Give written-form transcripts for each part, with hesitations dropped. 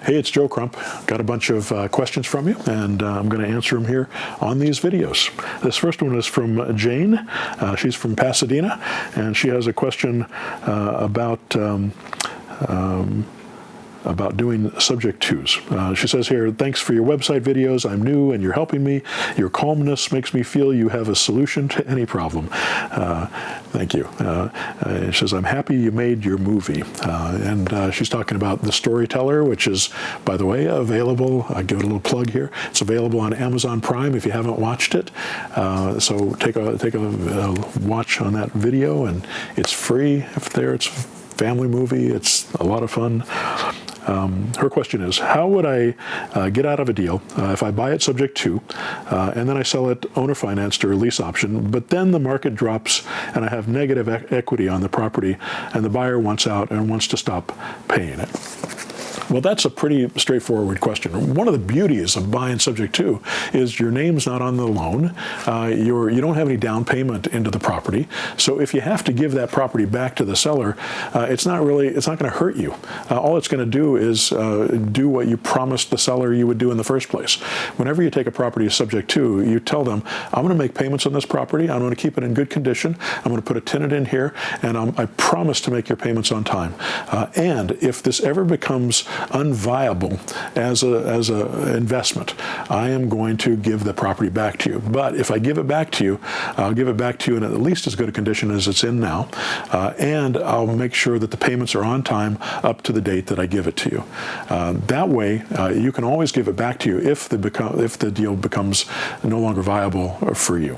Hey, it's Joe Crump. Got a bunch of questions from you, and I'm going to answer them here on these videos. This first one is from Jane. She's from Pasadena, and she has a question about doing subject twos. She says here, thanks for your website videos. I'm new and you're helping me. Your calmness makes me feel you have a solution to any problem. Thank you. She says, I'm happy you made your movie. And she's talking about The Storyteller, which is, by the way, available. I'll give it a little plug here. It's available on Amazon Prime if you haven't watched it. So take a watch on that video, and it's free if there. It's a family movie. It's a lot of fun. Her question is, how would I get out of a deal if I buy it subject to, and then I sell it owner financed or lease option, but then the market drops and I have negative equity on the property and the buyer wants out and wants to stop paying it? Well, that's a pretty straightforward question. One of the beauties of buying subject to is your name's not on the loan. You don't have any down payment into the property. So if you have to give that property back to the seller, it's not going to hurt you. All it's going to do is do what you promised the seller you would do in the first place. Whenever you take a property subject to, you tell them, I'm going to make payments on this property. I'm going to keep it in good condition. I'm going to put a tenant in here, and I promise to make your payments on time. And if this ever becomes unviable as a investment, I am going to give the property back to you. But if I give it back to you, I'll give it back to you in at least as good a condition as it's in now, and I'll make sure that the payments are on time up to the date that I give it to you. That way, you can always give it back to you if the deal becomes no longer viable for you.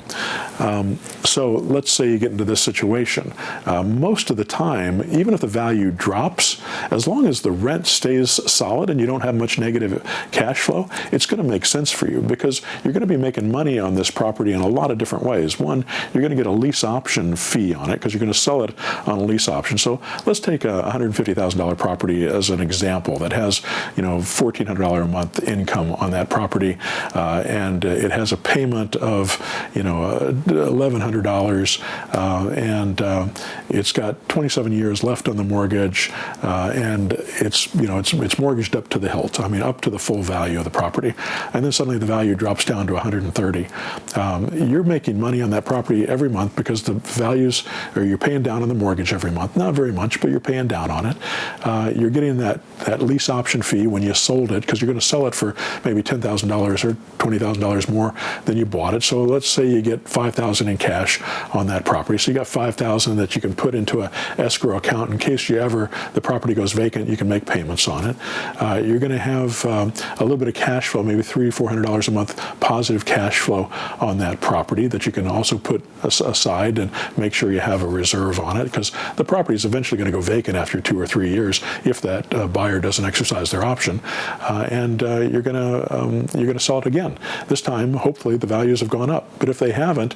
So let's say you get into this situation. Most of the time, even if the value drops, as long as the rent stays solid and you don't have much negative cash flow, it's going to make sense for you because you're going to be making money on this property in a lot of different ways. One, you're going to get a lease option fee on it because you're going to sell it on a lease option. So let's take a $150,000 property as an example that has, $1,400 a month income on that property, and it has a payment of, $1,100, and it's got 27 years left on the mortgage, and it's mortgaged up to the hilt. I mean, up to the full value of the property. And then suddenly the value drops down to 130. You're making money on that property every month because the values, or you're paying down on the mortgage every month. Not very much, but you're paying down on it. You're getting that lease option fee when you sold it because you're going to sell it for maybe $10,000 or $20,000 more than you bought it. So let's say you get $5,000 in cash on that property. So you got $5,000 that you can put into an escrow account in case the property goes vacant, you can make payments on it. You're going to have a little bit of cash flow, maybe $300-400 a month positive cash flow on that property that you can also put aside and make sure you have a reserve on it because the property is eventually going to go vacant after 2 or 3 years if that buyer doesn't exercise their option, and you're going to sell it again. This time, hopefully, the values have gone up. But if they haven't,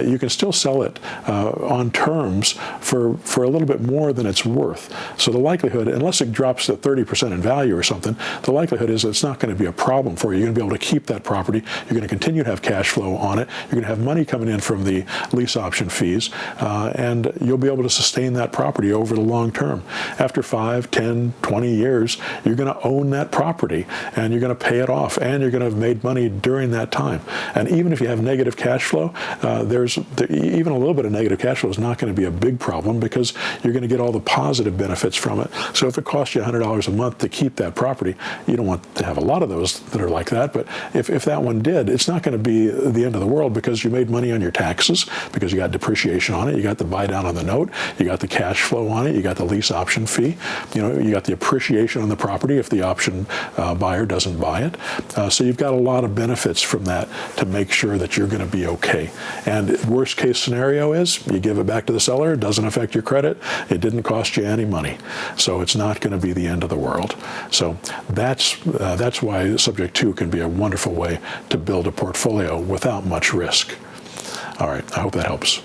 you can still sell it on terms for a little bit more than it's worth. So the likelihood, unless it drops to 30% in value or something, the likelihood is that it's not going to be a problem for you. You're going to be able to keep that property. You're going to continue to have cash flow on it. You're going to have money coming in from the lease option fees, and you'll be able to sustain that property over the long term. After 5, 10, 20 years, you're going to own that property, and you're going to pay it off, and you're going to have made money during that time. And even if you have negative cash flow, even a little bit of negative cash flow is not going to be a big problem because you're going to get all the positive benefits from it. So if it costs you $100 a month to keep that property, you don't want to have a lot of those that are like that, but if that one did, it's not going to be the end of the world because you made money on your taxes, because you got depreciation on it, you got the buy down on the note, you got the cash flow on it, you got the lease option fee, you got the appreciation on the property if the option buyer doesn't buy it. So you've got a lot of benefits from that to make sure that you're going to be okay. And worst case scenario is you give it back to the seller, it doesn't affect your credit, it didn't cost you any money. So it's not going to be the end of the world. So that's why subject to can be a wonderful way to build a portfolio without much risk. All right, I hope that helps.